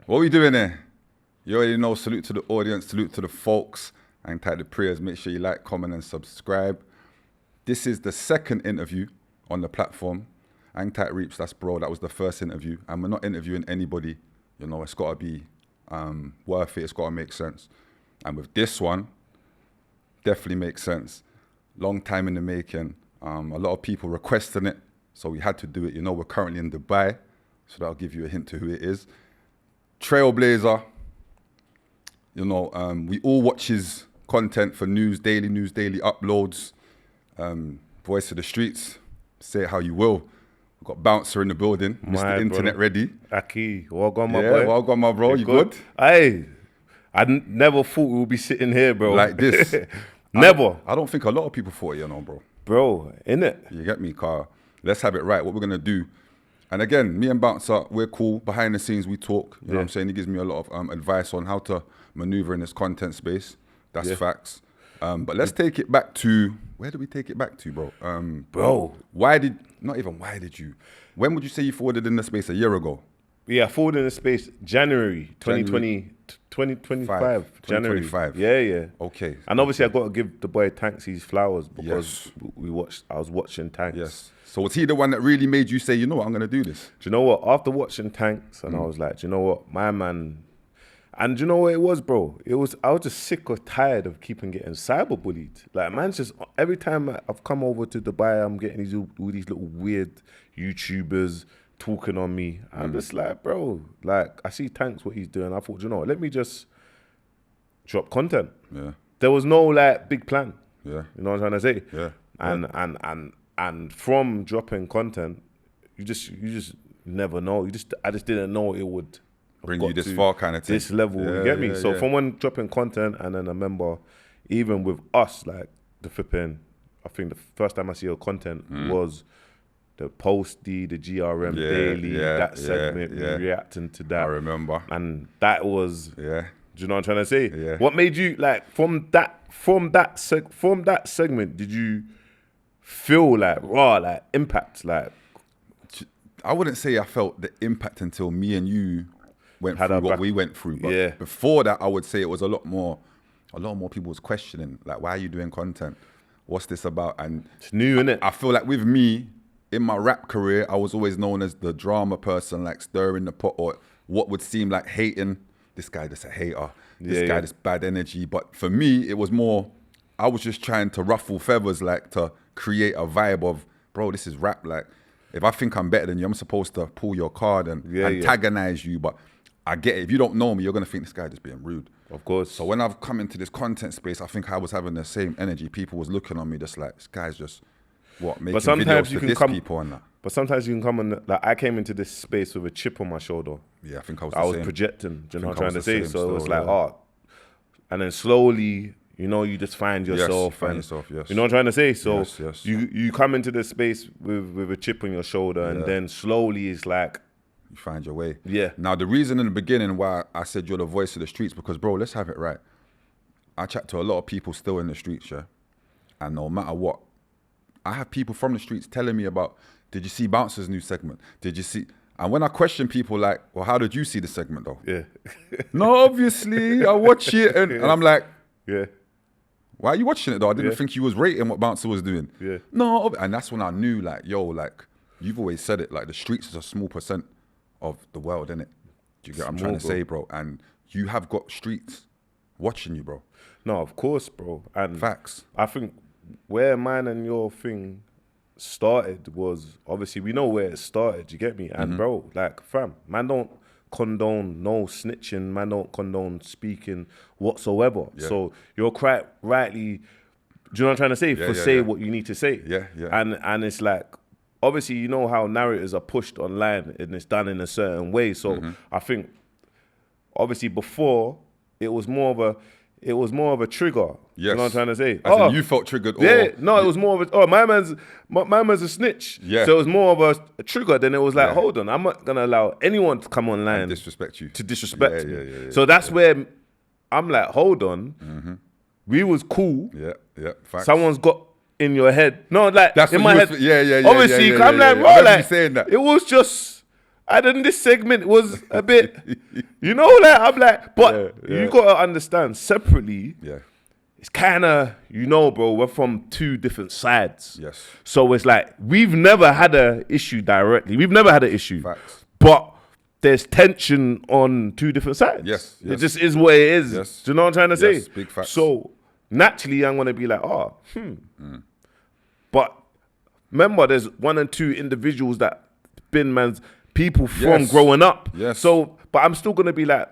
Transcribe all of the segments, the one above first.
What are we doing here? You already know, salute to the audience, salute to the folks. Hang tight the prayers. Make sure you like, comment, and subscribe. This is the second interview on the platform. Hang tight Reaps, that's bro. That was the first interview. And we're not interviewing anybody. You know, it's got to be worth it. It's got to make sense. And with this one, definitely makes sense. Long time in the making. A lot of people requesting it, so we had to do it. You know, we're currently in Dubai, so that'll give you a hint to who it is. Trailblazer. You know, we all watch his content for news daily uploads. Voice of the streets, say it how you will. We've got Bouncer in the building, Mr. Internet ready. Aki, well gone, my boy. Well gone, my bro. You good? Hey, never thought we would be sitting here, bro. Like this. Never. I don't think a lot of people thought it, you know, bro. Bro, innit? You get me, car. Let's have it right. What we're going to do. And again, me and Bouncer, we're cool. Behind the scenes, we talk. You know what I'm saying? He gives me a lot of advice on how to maneuver in this content space. That's facts. But let's take it back to, where did we take it back to, bro? When would you say you forwarded in the space? A year ago? Yeah, forward in the space, January 2025. January. 2025. Yeah. Okay. And obviously I got to give the boy Tanks his flowers because I was watching Tanks. Yes. So was he the one that really made you say, you know what, I'm going to do this? Do you know what? After watching Tanks, and I was like, do you know what, my man. And do you know what it was, bro? I was just sick or tired of keeping getting cyberbullied. Like, man's just, every time I've come over to Dubai, I'm getting all these little weird YouTubers talking on me. I'm just like, bro, like, I see Tanks, what he's doing. I thought, you know what, let me just drop content. Yeah. There was no, like, big plan. Yeah. You know what I'm trying to say? Yeah. And from dropping content, you just never know. I just didn't know it would bring you this far, kind of thing. This level, you get me? So from when dropping content, and then I remember even with us, like the flipping, I think the first time I see your content was the Posty, the GRM Daily, that segment, reacting to that. I remember. And that was, do you know what I'm trying to say? Yeah. What made you, like, from that segment, did you feel like raw, like impact? Like, I wouldn't say I felt the impact until me and you went through what we went through. But before that, I would say it was a lot more people was questioning, like, why are you doing content? What's this about? And it's new, innit? I feel like with me, in my rap career, I was always known as the drama person, like stirring the pot, or what would seem like hating. This guy just a hater. This guy just bad energy. But for me, it was more, I was just trying to ruffle feathers, like to create a vibe of, bro, this is rap. Like, if I think I'm better than you, I'm supposed to pull your card and antagonize you. But I get it. If you don't know me, you're going to think this guy just being rude. Of course. So when I've come into this content space, I think I was having the same energy. People was looking on me just like, this guy's just, making videos to diss people and that. But sometimes you can come on, like, I came into this space with a chip on my shoulder. Yeah, I think I was projecting, do you know what I'm trying to say? So it was like, and then slowly, you know, you just find yourself. You know what I'm trying to say? So you come into this space with a chip on your shoulder, and then slowly it's like, you find your way. Yeah. Now, the reason in the beginning why I said you're the voice of the streets, because, bro, let's have it right. I chat to a lot of people still in the streets, and no matter what, I have people from the streets telling me about, did you see Bouncer's new segment? Did you see? And when I question people like, well, how did you see the segment though? Yeah. No, obviously, I watch it. And I'm like, yeah. Why are you watching it though? I didn't think you was rating what Bouncer was doing. Yeah. No, and that's when I knew, like, yo, like, you've always said it, like, the streets is a small % of the world, innit? Do you get what I'm trying to say, bro? And you have got streets watching you, bro. No, of course, bro. And facts. I think where mine and your thing started was, obviously, we know where it started, you get me? And bro, like, fam, man don't condone no snitching, man don't condone speaking whatsoever. Yeah. So you're quite rightly, do you know what I'm trying to say? Say what you need to say. Yeah. And it's like, obviously, you know how narratives are pushed online and it's done in a certain way. So I think, obviously, before, it was more of a trigger. Yes. You know what I'm trying to say? As in you felt triggered? It was more of a, my man's a snitch. Yeah. So it was more of a trigger. Then it was like, hold on, I'm not going to allow anyone to come online and disrespect you. To disrespect me. So that's where I'm like, hold on. We was cool. Yeah. Facts. Someone's got in your head. No, like, that's in my head. Yeah. Obviously, I'm like, bro, like, saying that. It was just And then this segment was a bit, you know, like, I'm like, but you got to understand, separately, it's kind of, you know, bro, we're from two different sides. Yes. So it's like, we've never had an issue directly. We've never had an issue. Facts. But there's tension on two different sides. Yes. It just is what it is. Yes. Do you know what I'm trying to say? Yes, big facts. So naturally, I'm going to be like, But remember, there's one and two individuals that been man's people from growing up. Yes. So, but I'm still going to be like,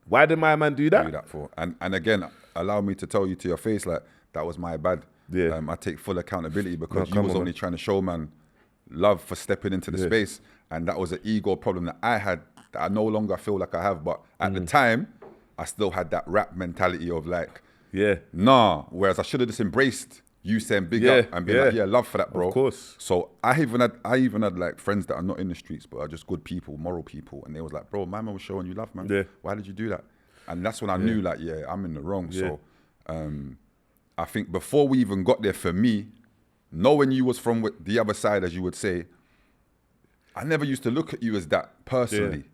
why did my man do that? Do that for. And again, allow me to tell you to your face, like, that was my bad. Yeah. I take full accountability because you was only trying to show man love for stepping into the space. And that was an ego problem that I had that I no longer feel like I have. But at the time, I still had that rap mentality of like, nah. Whereas I should have just embraced you saying big up and be like, love for that, bro. Of course. So I even had like friends that are not in the streets, but are just good people, moral people. And they was like, bro, my man was showing you love, man. Yeah. Why did you do that? And that's when I knew like, I'm in the wrong. Yeah. So I think before we even got there, for me, knowing you was from the other side, as you would say, I never used to look at you as that personally.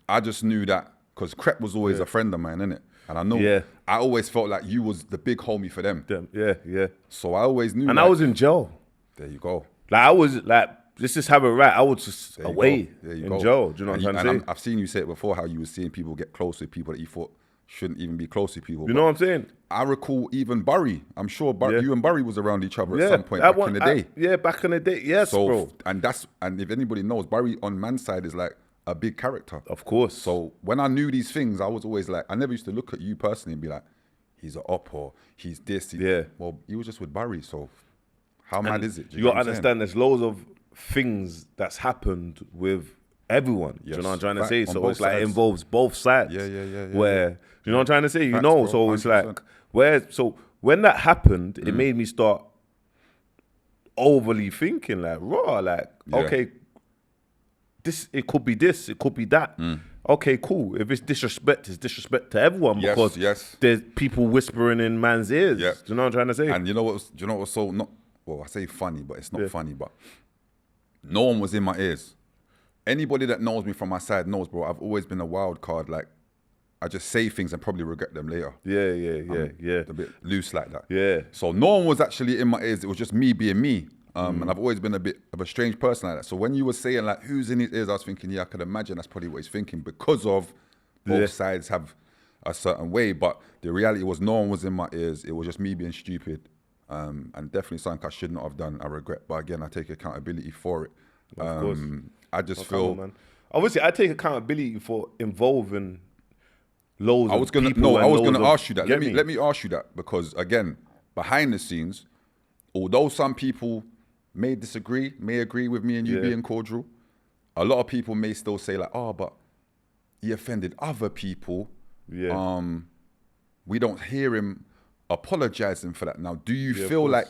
I just knew that because Crep was always a friend of mine, innit? And I know I always felt like you was the big homie for them. Yeah. So I always knew. And like, I was in jail. There you go. Like I was like, let's just have it right. I was just away in jail. Do you know what I'm trying to say? I've seen you say it before, how you were seeing people get close with people that you thought shouldn't even be close with people. You know what I'm saying? I recall even Barry. I'm sure you and Barry was around each other at some point back in the day. Back in the day. Yes, so, bro. And if anybody knows, Barry on man's side is like a big character. Of course. So when I knew these things, I was always like, I never used to look at you personally and be like, he's an op or he's this. Well, he was just with Barry, so how mad is it? You got to understand there's loads of things that's happened with everyone. Do you know what I'm trying to say? So it's like it involves both sides. Where, you know what I'm trying to say? You know, so it's like, when that happened, it made me start overly thinking like, okay, it could be this, it could be that. Okay, cool. If it's disrespect to everyone because there's people whispering in man's ears. Do you know what I'm trying to say? And you know what was so not, well, I say funny, but it's not funny, but no one was in my ears. Anybody that knows me from my side knows, bro, I've always been a wild card. Like, I just say things and probably regret them later. Yeah. A bit loose like that. Yeah. So no one was actually in my ears. It was just me being me. And I've always been a bit of a strange person like that. So when you were saying like, who's in his ears, I was thinking, I could imagine that's probably what he's thinking because of both sides have a certain way. But the reality was no one was in my ears. It was just me being stupid. And definitely something I should not have done. I regret. But again, I take accountability for it. Of course. I just feel... man. Obviously, I take accountability for involving loads of people. I was going to ask you that. Let me ask you that because, again, behind the scenes, although some people may disagree, may agree with me and you being cordial, a lot of people may still say like, oh, but he offended other people. We don't hear him apologizing for that. Now, do you feel like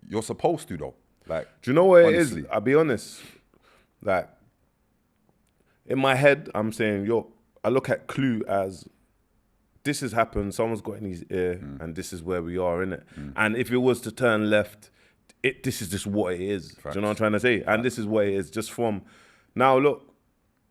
you're supposed to though? Like, do you know what honestly? It is? I'll be honest. Like, in my head, I'm saying, I look at Clue as this has happened, someone's got in his ear, and this is where we are, innit? And if it was to turn left, this is just what it is. Facts. Do you know what I'm trying to say? And this is what it is, just from... Now, look,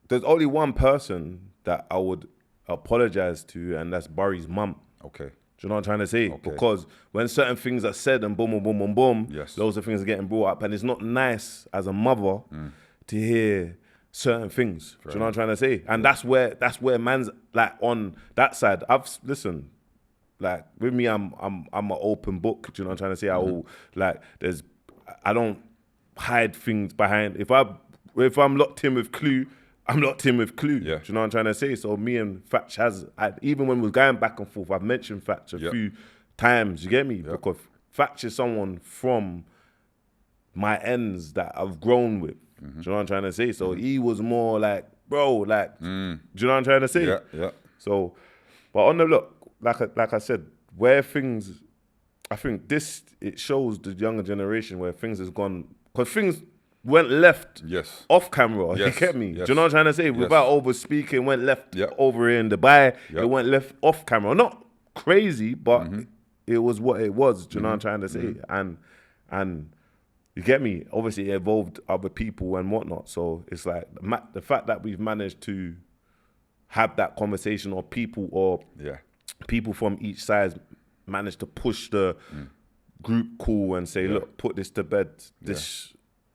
there's only one person that I would apologize to, and that's Barry's mum. Okay. Do you know what I'm trying to say? Okay. Because when certain things are said and boom, boom, boom, boom, boom, loads of things are getting brought up, and it's not nice as a mother to hear certain things. Do you know what I'm trying to say? And that's where man's like on that side. Listen, like with me, I'm an open book. Do you know what I'm trying to say? I don't hide things behind. If I'm locked in with Clue, I'm locked in with Clue. Yeah. Do you know what I'm trying to say? So me and Fatch even when we're going back and forth, I've mentioned Fatch a few times. You get me? Because Fatch is someone from my ends that I've grown with. Do you know what I'm trying to say? So he was more like, bro, like, do you know what I'm trying to say? Yeah. So, but on the look, like I said, where things, I think it shows the younger generation where things has gone, because things went left off camera. You get me? Do you know what I'm trying to say? Without over speaking, went left over here in Dubai. It went left off camera. Not crazy, but it was what it was. Do you know what I'm trying to say? And You get me? Obviously, it involved other people and whatnot. So it's like the fact that we've managed to have that conversation, or people from each side managed to push the group call and say, look, put this to bed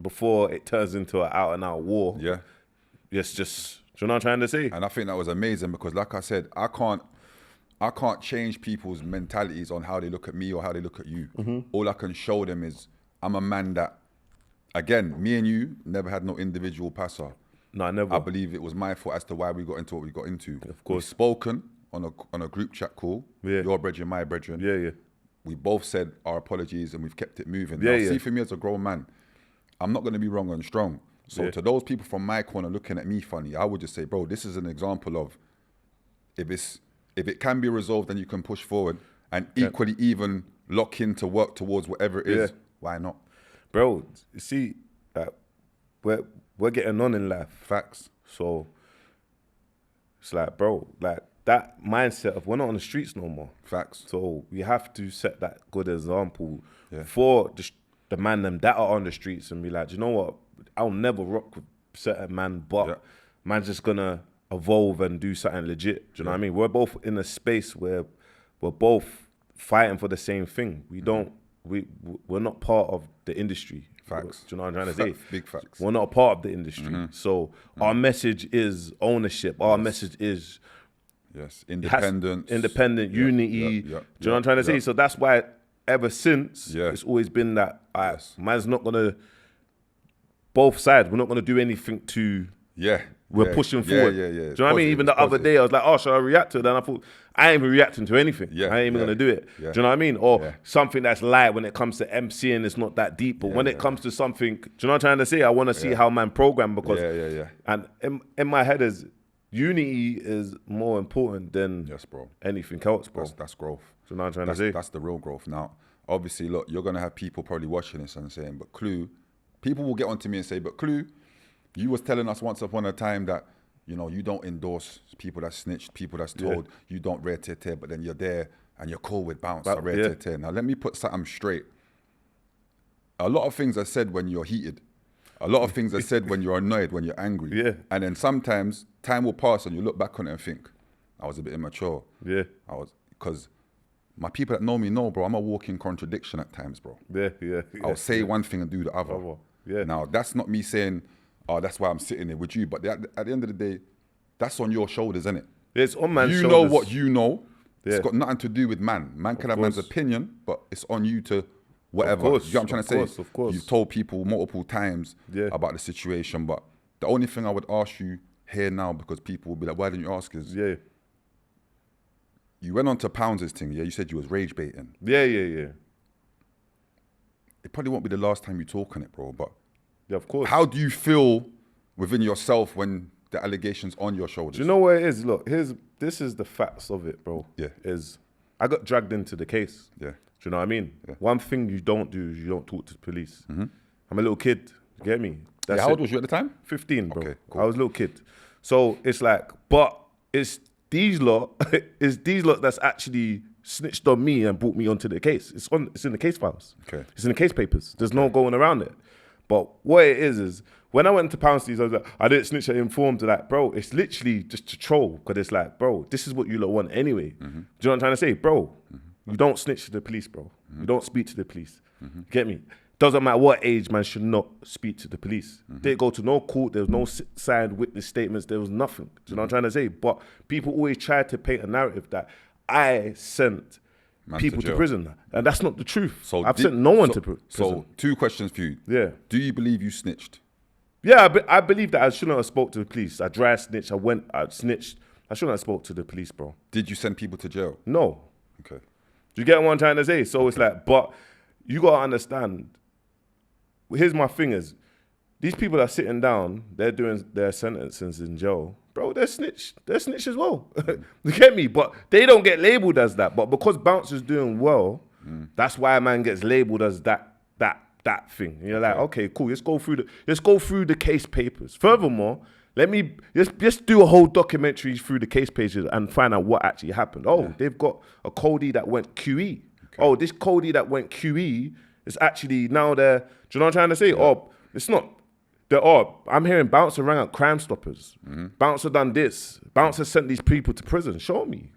before it turns into an out-and-out war. Yeah. It's just, do you know what I'm trying to say? And I think that was amazing because, like I said, I can't change people's mentalities on how they look at me or how they look at you. All I can show them is I'm a man that, again, me and you never had no individual passer. No, never. I believe it was my fault as to why we got into what we got into. Of course. We've spoken on a group chat call. Yeah. Your brethren, my brethren. Yeah. We both said our apologies and we've kept it moving. Yeah, See, for me as a grown man, I'm not going to be wrong and strong. So to those people from my corner looking at me funny, I would just say, bro, this is an example of if it can be resolved and you can push forward and equally even lock in to work towards whatever it is, why not? Bro, you see, we're getting on in life. Facts. So it's like, bro, like that mindset of we're not on the streets no more. Facts. So we have to set that good example for the man them that are on the streets and be like, you know what? I'll never rock with certain man, but man's just gonna evolve and do something legit. Do you know what I mean? We're both in a space where we're both fighting for the same thing. We're not part of the industry. Facts. Do you know what I'm trying to say? Big facts. We're not a part of the industry. So our message is ownership. Our message is independence. Independent, unity. Do you know what I'm trying to say? So that's why ever since it's always been that man's not gonna, both sides, we're not gonna do anything to we're pushing forward. Do you know what I mean? Even the other day, I was like, oh, should I react to it? And I thought, I ain't even reacting to anything. I ain't even going to do it. Do you know what I mean? Or something that's light when it comes to MCing, it's not that deep. But when it comes to something, do you know what I'm trying to say? I want to see how man program because, and in my head is, unity is more important than anything else, bro. That's growth. Do you know what I'm trying to say? That's the real growth. Now, obviously, look, you're going to have people probably watching this and saying, but Clue, people will get onto me and say, but Clue, you was telling us once upon a time that, you know, you don't endorse people that snitched, people that's told, you don't tear, but then you're there and you're cool with bounce or tear. Now, let me put something straight. A lot of things are said when you're heated. A lot of things are said when you're annoyed, when you're angry. And then sometimes time will pass and you look back on it and think, I was a bit immature. Because my people that know me know, bro, I'm a walking contradiction at times, bro. I'll say one thing and do the other. Now, that's not me saying, oh, that's why I'm sitting here with you. But at the end of the day, that's on your shoulders, isn't it? It's on man's shoulders. You know what you know. It's got nothing to do with man. Man can have man's opinion, but it's on you to whatever. You know what I'm trying to say? Of course. You've told people multiple times about the situation, but the only thing I would ask you here now, because people will be like, why didn't you ask, is you went on to Pounds' thing, you said you was rage baiting. It probably won't be the last time you talk on it, bro, but of course. How do you feel within yourself when the allegations on your shoulders? Do you know what it is? Look, this is the facts of it, bro. Is I got dragged into the case. Do you know what I mean? One thing you don't do is you don't talk to the police. I'm a little kid. You get me? That's how old was you at the time? 15, bro. Okay, cool. I was a little kid. So it's like, but it's these lot that's actually snitched on me and brought me onto the case. It's in the case files. It's in the case papers. There's no going around it. But what it is when I went to Poundstees, I was like, I didn't snitch, I informed. Like, bro, it's literally just to troll. Because it's like, bro, this is what you lot want anyway. Do you know what I'm trying to say? Bro, you don't snitch to the police, bro. You don't speak to the police. Get me? Doesn't matter what age, man should not speak to the police. They go to no court, there was no signed witness statements, there was nothing. Do you know what I'm trying to say? But people always try to paint a narrative that I sent people to prison. And that's not the truth. So I've sent no one to prison. So 2 questions for you. Do you believe you snitched? Yeah, I believe that I shouldn't have spoke to the police. I dry snitched, I snitched. I shouldn't have spoke to the police, bro. Did you send people to jail? No. Okay. Do you get what I'm trying to say? So it's like, but you got to understand, here's my thing is, these people that are sitting down, they're doing their sentences in jail. Bro, they're snitch as well. You get me? But they don't get labelled as that. But because Bouncer's doing well, that's why a man gets labelled as that thing. And you're like, okay, cool. Let's go through the case papers. Furthermore, let's do a whole documentary through the case pages and find out what actually happened. Oh, they've got a Cody that went QE. Okay. Oh, this Cody that went QE It's actually now they're, do you know what I'm trying to say? Oh, it's not. I'm hearing Bouncer rang out Crime Stoppers. Bouncer done this. Bouncer sent these people to prison. Show me.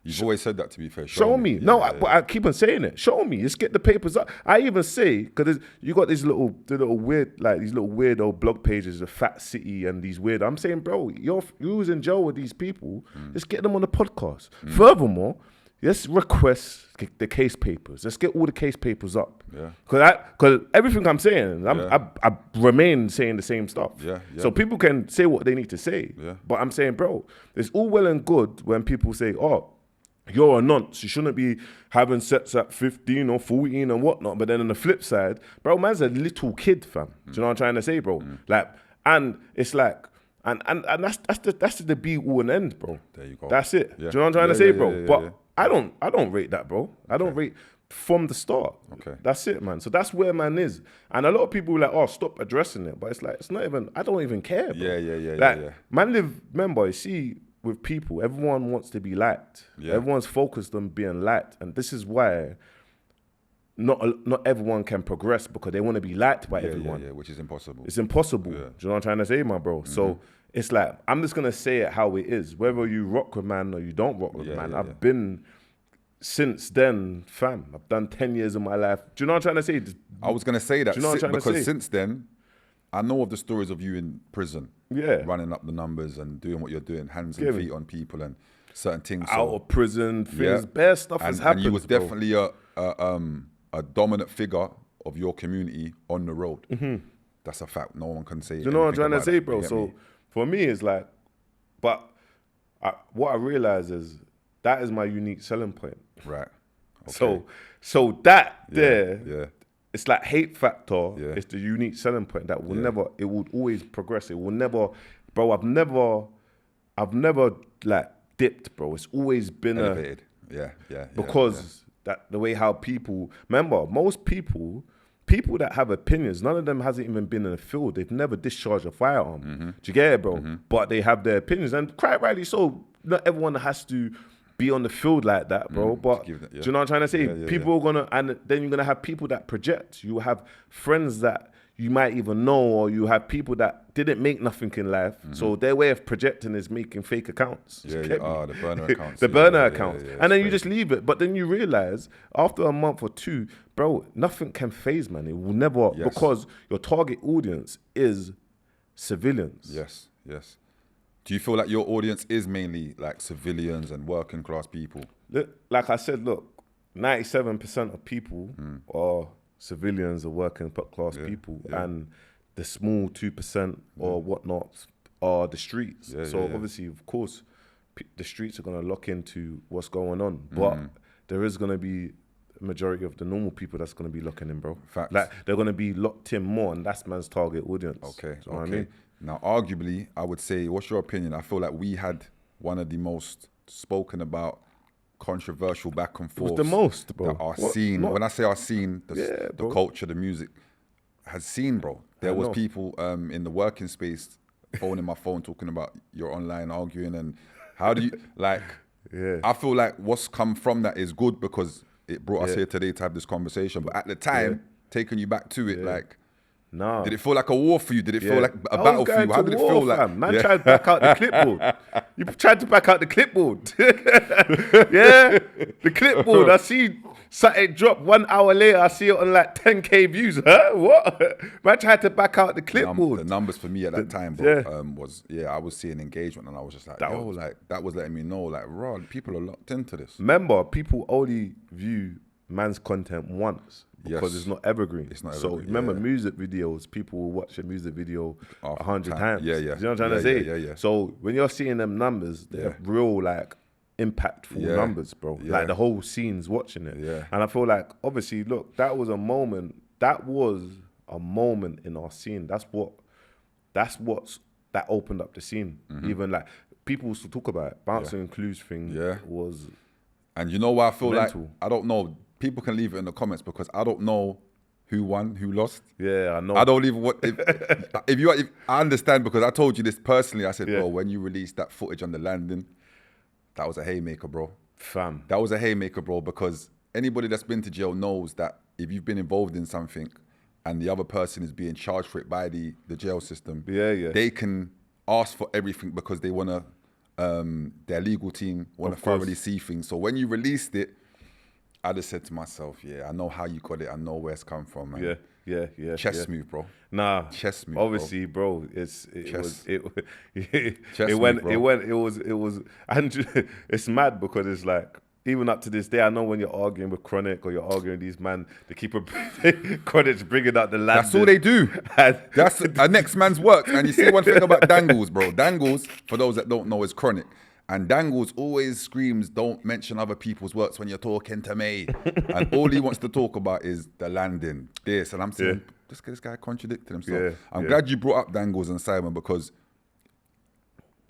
You've always said that, to be fair. Show me. But I keep on saying it. Show me. Let's get the papers up. I even say, because you got these little weirdo blog pages, the Fat City and these weird. I'm saying, bro, you was in jail with these people. Let's get them on the podcast. Furthermore, let's request the case papers. Let's get all the case papers up. Yeah. Because everything I'm saying, I remain saying the same stuff. Yeah. So people can say what they need to say. Yeah. But I'm saying, bro, it's all well and good when people say, oh, you're a nonce. You shouldn't be having sex at 15 or 14 and whatnot. But then on the flip side, bro, man's a little kid, fam. Do you know what I'm trying to say, bro? Like, and it's like, and that's the be all and end, bro. There you go. That's it. Yeah. Do you know what I'm trying to say, bro? Yeah, but I don't rate that, bro. I don't rate from the start. Okay. That's it, man. So that's where man is. And a lot of people are like, oh, stop addressing it. But it's like, it's not even, I don't even care, bro. Yeah. Man live, remember, you see, with people, everyone wants to be liked. Yeah. Everyone's focused on being liked. And this is why not everyone can progress, because they want to be liked by everyone. Yeah, which is impossible. It's impossible. Do you know what I'm trying to say, my bro? So it's like, I'm just going to say it how it is. Whether you rock with man or you don't rock with man, I've been, since then, fam, I've done 10 years of my life. Do you know what I'm trying to say? I was going to say that, do you know what I'm trying to say? Since then, I know of the stories of you in prison, running up the numbers and doing what you're doing, hands and feet on people and certain things. Out of prison, things, bare stuff has happened. And you was definitely a dominant figure of your community on the road. That's a fact. No one can say. Do you know what I'm trying to say, bro? So for me, it's like, but what I realize is that is my unique selling point. Right. Okay. So that there. Yeah. It's like hate factor. Yeah. It's the unique selling point that will never. It would always progress. It will never, bro. I've never like dipped, bro. It's always been elevated. Because that the way how people remember, most people that have opinions, none of them hasn't even been in the field. They've never discharged a firearm. Do you get it, bro? But they have their opinions, and quite rightly so. Not everyone has to be on the field like that, bro. But do you know what I'm trying to say? People are gonna, and then you're gonna have people that project. You have friends that you might even know, or you have people that didn't make nothing in life. So their way of projecting is making fake accounts. The burner accounts. The burner accounts. And then you just leave it. But then you realize after a month or two, bro, nothing can phase, man. It will never, because your target audience is civilians. Yes. Do you feel like your audience is mainly like civilians and working class people? Like I said, look, 97% of people are civilians or working class people, and the small 2% or whatnot are the streets. Obviously, of course, the streets are going to lock into what's going on, but there is going to be a majority of the normal people that's going to be locking in, bro. Facts. Like they're going to be locked in more, and that's man's target audience. Okay. You know what I mean? Now, arguably, I would say, what's your opinion? I feel like we had one of the most spoken about, controversial back and forth. It was the most, bro. That our scene, when I say our scene, the culture, the music, has seen, bro. There was people in the working space phoning my phone talking about your online arguing, and how do you, like, I feel like what's come from that is good because it brought us here today to have this conversation. But at the time, taking you back to it, like, no. Did it feel like a war for you? Did it feel like a battle for you? How did it feel like? Man tried to back out the clipboard. You tried to back out the clipboard. The clipboard. I see something drop 1 hour later. I see it on like 10K views. Huh? What? Man tried to back out the clipboard. The numbers for me at that time, bro, was I was seeing engagement, and I was just like, that was letting me know, like, raw, people are locked into this. Remember, people only view man's content once. Because it's not evergreen. It's not evergreen. So remember, music videos, people will watch a music video 100 times. Yeah. You know what I'm trying to say? Yeah. So when you're seeing them numbers, they're real, like, impactful numbers, bro. Like, the whole scene's watching it. Yeah. And I feel like, obviously, look, that was a moment in our scene. That opened up the scene. Even, like, people used to talk about it. Bouncing Clues thing was... And you know why I feel mental. like, I don't know, people can leave it in the comments because I don't know who won, who lost. Yeah, I know. I don't even if I understand, because I told you this personally. I said, bro, when you released that footage on the landing, that was a haymaker, bro. Fam. That was a haymaker, bro, because anybody that's been to jail knows that if you've been involved in something and the other person is being charged for it by the jail system, they can ask for everything because they want to, their legal team want to thoroughly see things. So when you released it, I just said to myself, yeah, I know how you got it. I know where it's come from, man. Yeah. Chest move, bro. Nah, chest move. Obviously, bro. And it's mad because it's like, even up to this day, I know when you're arguing with Chronic or you're arguing with these man, they keep Chronic's bringing out the land. That's all they do. That's a next man's work. And you see one thing about Dangles, bro. Dangles, for those that don't know, is Chronic. And Dangles always screams, don't mention other people's works when you're talking to me. And all he wants to talk about is the landing, this. And I'm saying, this guy contradicted himself. I'm glad you brought up Dangles and Simon, because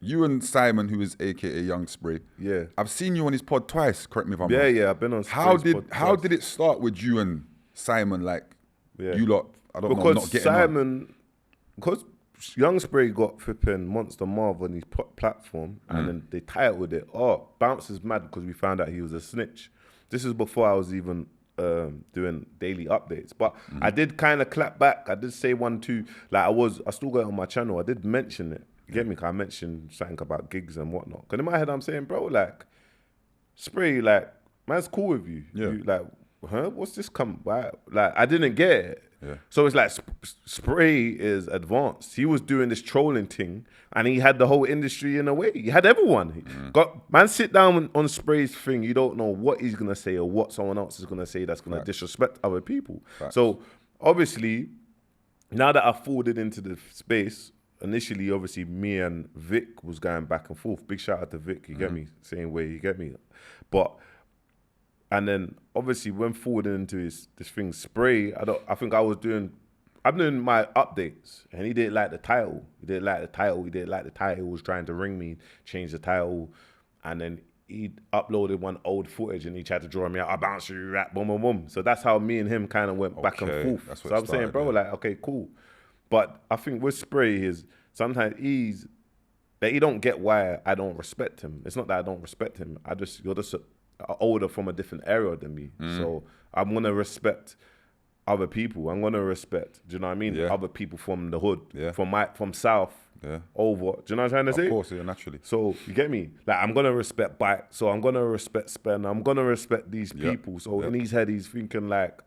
you and Simon, who is AKA Young Spray, I've seen you on his pod twice, correct me if I'm wrong. Yeah, I've been on Spray's pod How did it start with you and Simon, like, you lot, I don't know, not getting on? Because Young Spray got flipping Monster Marv on his platform, and then they titled it, Bounce is mad because we found out he was a snitch. This is before I was even doing daily updates. But I did kind of clap back. I did say 1, 2, like I still got it on my channel. I did mention it. You get me? Cause I mentioned something about gigs and whatnot. Because in my head, I'm saying, bro, like, Spray, like, man's cool with you. You like, what's this like, I didn't get it. So it's like Spray is advanced. He was doing this trolling thing, and he had the whole industry in a way. He had everyone. Man, sit down on Spray's thing. You don't know what he's gonna say or what someone else is gonna say that's gonna disrespect other people. So obviously, now that I've folded into the space, initially, obviously, me and Vic was going back and forth. Big shout out to Vic, you get me? Same way, you get me? And then, obviously, when forwarding into this thing, Spray, I'm doing my updates, and he didn't like the title. He was trying to ring me, change the title, and then he uploaded one old footage, and he tried to draw me out. I bounce you, rap, boom, boom, boom. So that's how me and him kind of went back and forth. So I'm saying, bro, like, okay, cool. But I think with Spray is sometimes he don't get why I don't respect him. It's not that I don't respect him. You're just older from a different era than me. So I'm gonna respect other people. I'm gonna respect, do you know what I mean? Other people from the hood, from South over. Do you know what I'm trying to say? Of course, naturally. So you get me? Like, I'm gonna respect Bite. So I'm gonna respect Spen. I'm gonna respect these people. So in his head, he's thinking like,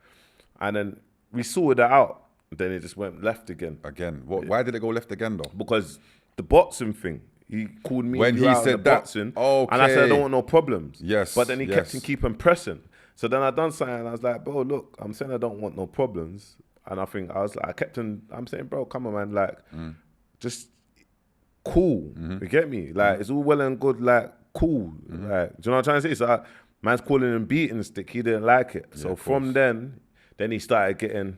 and then we sorted that out. Then it just went left again. Why did it go left again though? Because the boxing thing. He called me when he said that, and I said I don't want no problems. But then he kept keeping pressing. So then I done something, and I was like, bro, look, I'm saying I don't want no problems, and I'm saying, bro, come on, man, like, just cool. You get me? Like, it's all well and good, like, cool. Like, do you know what I'm trying to say? So man's calling him beating stick. He didn't like it. So from then he started getting.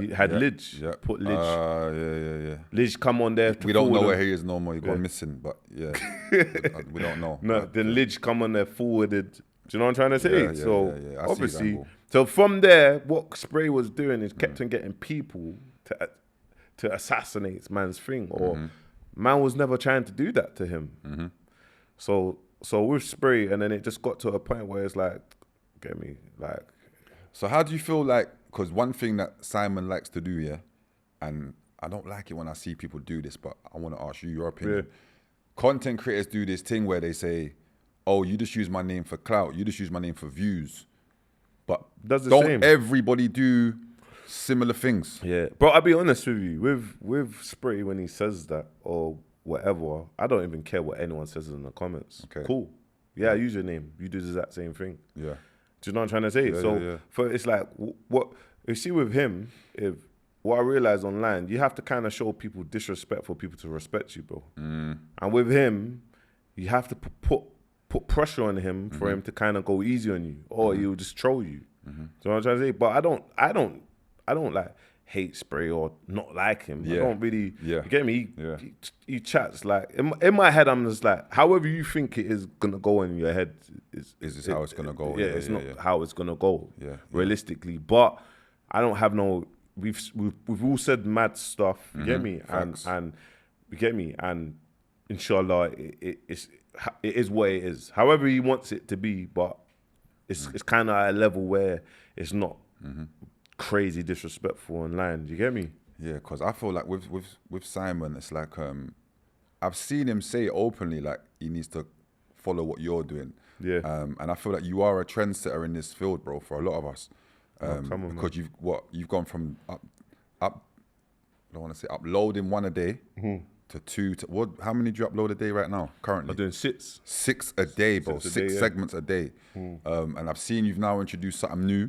He had Lidge, put Lidge. Lidge come on there. We don't know where he is no more. He got missing, but we don't know. Then Lidge come on there forwarded. Do you know what I'm trying to say? Obviously, so from there, what Spray was doing is kept on getting people to assassinate man's thing, or man was never trying to do that to him. So with Spray, and then it just got to a point where it's like, get me, like. So how do you feel like? Because one thing that Simon likes to do, and I don't like it when I see people do this, but I want to ask you your opinion. Content creators do this thing where they say, oh, you just use my name for clout, you just use my name for views. But don't everybody do similar things? Yeah, bro, I'll be honest with you. With Spray, when he says that or whatever, I don't even care what anyone says in the comments. Okay. Cool. Yeah, I use your name. You do the exact same thing. Yeah. Do you know what I'm trying to say? For it's like, what you see with him, what I realized online, you have to kind of show people disrespect for people to respect you, bro. And with him, you have to put pressure on him for him to kind of go easy on you, or he'll just troll you. Do you know what I'm trying to say? But I don't like hate Spray or not like him. I don't really. You get me? He chats like in my head. I'm just like, however you think it is gonna go in your head is this how it's gonna go? It's not how it's gonna go. Realistically, but I don't have no. We've all said mad stuff. You get me? And you get me? And inshallah, it is what it is. However he wants it to be, but it's kind of at a level where it's not crazy disrespectful online. Do you get me? Yeah, because I feel like with Simon, it's like I've seen him say openly like he needs to follow what you're doing. Yeah. And I feel like you are a trendsetter in this field, bro, for a lot of us. Come on, Because you've gone from up I don't want to say uploading one a day to two to what? How many do you upload a day right now currently? I'm doing 6. 6 a day, bro. 6 a Six day, yeah. segments a day. And I've seen you've now introduced something new.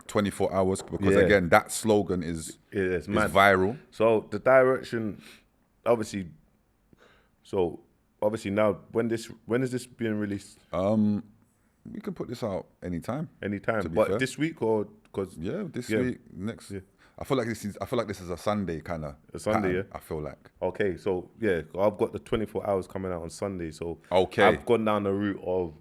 24 hours because again that slogan is mad. viral. So the direction, obviously. So obviously now, when is this being released? We can put this out anytime. Anytime, to be but fair. this week or because This week, next. Yeah. I feel like this is a Sunday kind of. A Sunday, pattern, yeah? I feel like. Okay, so yeah, I've got the 24 hours coming out on Sunday. So Okay. I've gone down the route of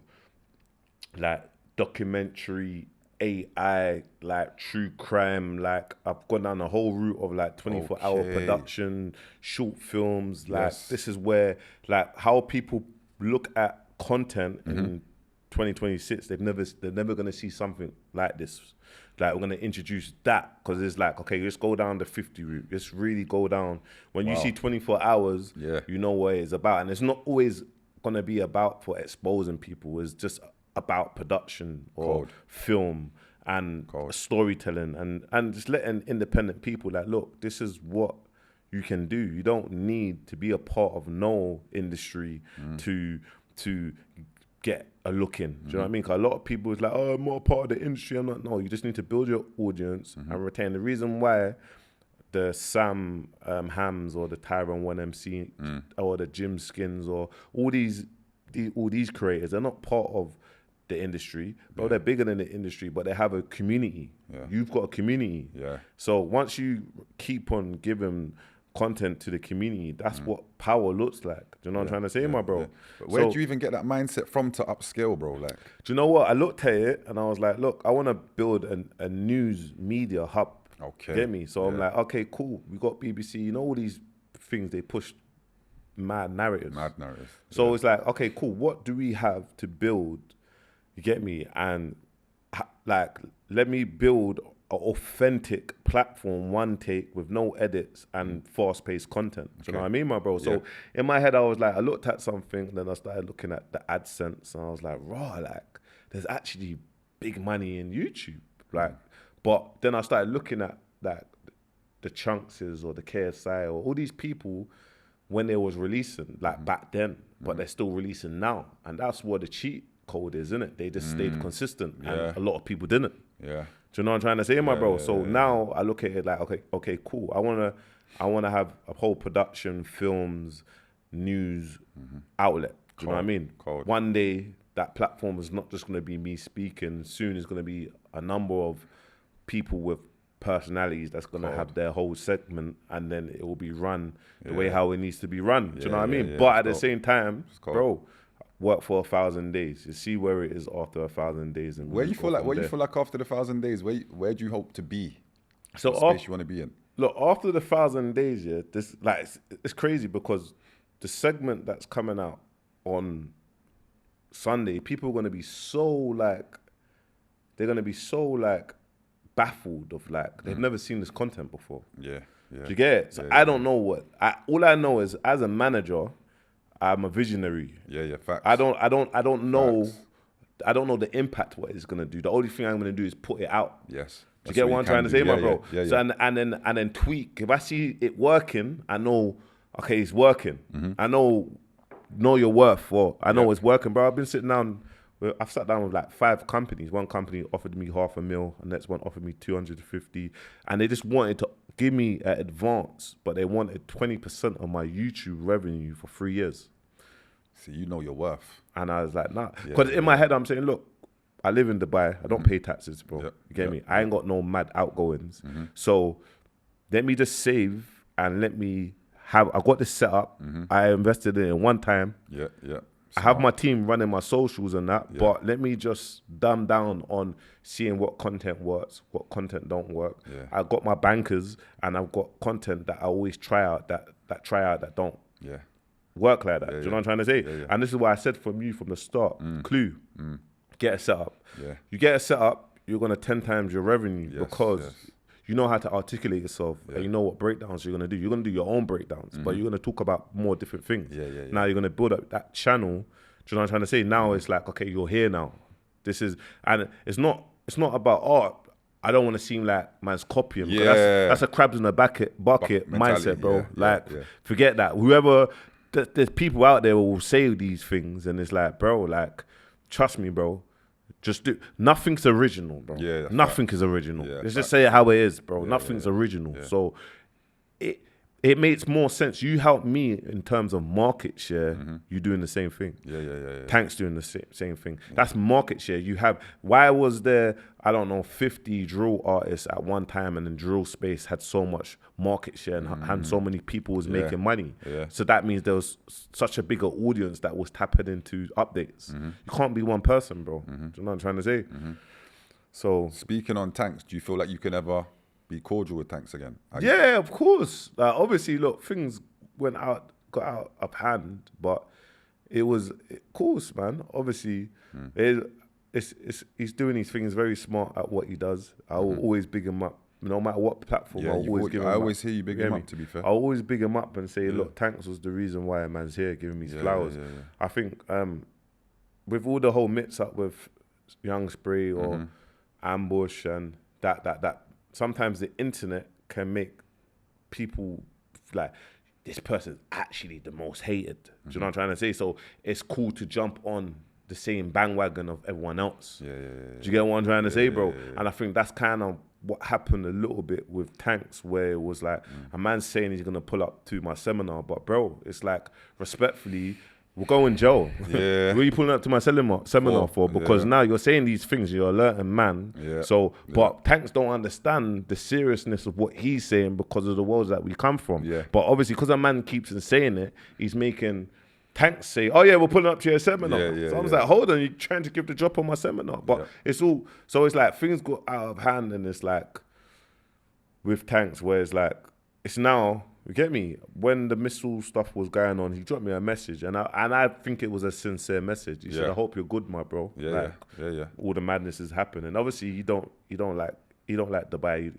like documentary, AI, like true crime. Like I've gone down the whole route of like 24-hour Okay. production, short films. Like Yes. this is where like how people look at content in 2026. They're never gonna see something like this. Like we're gonna introduce that because it's like, okay, let's go down the 50 route. Let's really go down. When you see 24 hours, Yeah. you know what it's about, and it's not always gonna be about for exposing people. It's just about production or Cold. film and Cold. storytelling and just letting independent people like, look, this is what you can do. You don't need to be a part of no industry to get a look in. Do you know what I mean? 'Cause a lot of people is like, oh, I'm not a part of the industry. I'm not. No, you just need to build your audience and retain. The reason why the Sam Hams or the Tyron 1MC or the Jim Skins or all these creators, they're not part of the industry, but they're bigger than the industry, but they have a community. Yeah. You've got a community. Yeah. So once you keep on giving content to the community, that's what power looks like. Do you know what I'm trying to say, my bro? Yeah. But where So- do you even get that mindset from to upscale, bro? Like, Do you know what? I looked at it and I was like, look, I want to build a news media hub. Okay. Get me? So I'm Yeah. like, okay, cool. We got BBC. You know all these things they push mad narratives. mad narrative. So it's like, okay, cool. What do we have to build? You get me? And like, let me build an authentic platform, one take with no edits and fast-paced content. Do you know what I mean, my bro? So in my head, I was like, I looked at something, then I started looking at the AdSense, and I was like, raw, like, there's actually big money in YouTube, like. But then I started looking at like the Chunkses or the KSI or all these people when they was releasing, like back then, but they're still releasing now, and that's what the cheat code is, isn't it? They just stayed consistent, and a lot of people didn't. Yeah. Do you know what I'm trying to say, my bro? So now I look at it like, okay, cool. I wanna have a whole production, films, news outlet. Do you know what I mean? Cold. One day that platform is not just gonna be me speaking. Soon it's gonna be a number of people with personalities that's gonna have their whole segment, and then it will be run the way how it needs to be run. Do you know what I mean? yeah, But at it's the same time, cold. bro, work for 1,000 days. You see where it is after 1,000 days, and Where we you go feel like from where you there. feel like after the 1,000 days, where do you hope to be? So What space you want to be in? look, after the 1,000 days, yeah, this like it's crazy because the segment that's coming out on Sunday, people are gonna be so like, they're gonna be so like baffled of like they've never seen this content before. Yeah. Yeah. Do you get it? So I don't know what. All I know is as a manager, I'm a visionary. Yeah. Facts. I don't know. Facts. I don't know the impact what it's gonna do. The only thing I'm gonna do is put it out. Yes. Do you get what I'm trying to say, my bro? Yeah. So and then tweak. If I see it working, I know, okay, it's working. I know your worth. Well, I know it's working, bro. I've been sitting down. I've sat down with like 5 companies. One company offered me $500,000, and next one offered me 250, and they just wanted to give me an advance, but they wanted 20% of my YouTube revenue for 3 years. See, you know your worth. And I was like, nah. Because in my head, I'm saying, look, I live in Dubai. I don't pay taxes, bro. You get me? I ain't got no mad outgoings. So let me just save and let me have, I got this set up. I invested in it one time. Yeah. I have my team running my socials and that, but let me just dumb down on seeing what content works, what content don't work. Yeah. I got my bankers, and I've got content that I always try out that don't Yeah. work like that. Do you know what I'm trying to say? Yeah. And this is why I said from the start, clue. get a setup. Yeah. You get a setup, you're gonna 10 times your revenue Yes, because yes. you know how to articulate yourself Yeah. and you know what breakdowns you're gonna do. You're gonna do your own breakdowns, but you're gonna talk about more different things. Yeah, yeah, yeah. Now you're gonna build up that channel. Do you know what I'm trying to say? Now it's like, okay, you're here now. This is, and it's not about art. I don't want to seem like man's copying. Yeah. That's a crabs in the bucket mentality, mindset, bro. yeah, like, yeah. forget that. Whoever, there's people out there who will say these things, and it's like, bro, like, trust me, bro. Just do. Nothing's original, bro. Yeah, that's nothing is original. Yeah, Let's just say it how it is, bro. Yeah, Nothing's original. yeah. So it makes more sense. You help me in terms of market share. You doing the same thing. Yeah. Tank's doing the same thing. That's market share. You have, why was there, I don't know, 50 drill artists at one time, and then drill space had so much market share and so many people was making money. Yeah. So that means there was such a bigger audience that was tapping into updates. You can't be one person, bro. Do you know what I'm trying to say? So Speaking on Tanks, do you feel like you can ever be cordial with Tanks again? yeah, of course. Obviously, look, things got out of hand, but it was, of course, man. Obviously, he's doing these things very smart at what he does. I will always big him up, no matter what platform. Yeah, I'll always give him I up. always hear you big You him get up, me? to be fair. I'll always big him up and say, look, Tanks was the reason why a man's here, giving me his flowers. yeah. I think with all the whole mix up with Young Spree or Ambush and that sometimes the internet can make people like, this person's actually the most hated. Do you know what I'm trying to say? So it's cool to jump on the same bandwagon of everyone else. Yeah. Do you get what I'm trying to say, bro? And I think that's kind of what happened a little bit with Tanks, where it was like, a man's saying he's going to pull up to my seminar, but bro, it's like, respectfully, we'll go in jail. Yeah. What are you pulling up to my seminar for? Because now you're saying these things, you're alerting man. Yeah. So, but Tanks don't understand the seriousness of what he's saying because of the worlds that we come from. Yeah. But obviously, because a man keeps on saying it, he's making Tanks say, oh yeah, we're pulling up to your seminar. Yeah, So I was like, hold on, you're trying to give the drop on my seminar. But it's all, so it's like things got out of hand, and it's like, with Tanks, where it's like, it's now, you get me? When the missile stuff was going on, he dropped me a message, and I think it was a sincere message. He said, "I hope you're good, my bro. Yeah. All the madness is happening. Obviously, you don't like Dubai.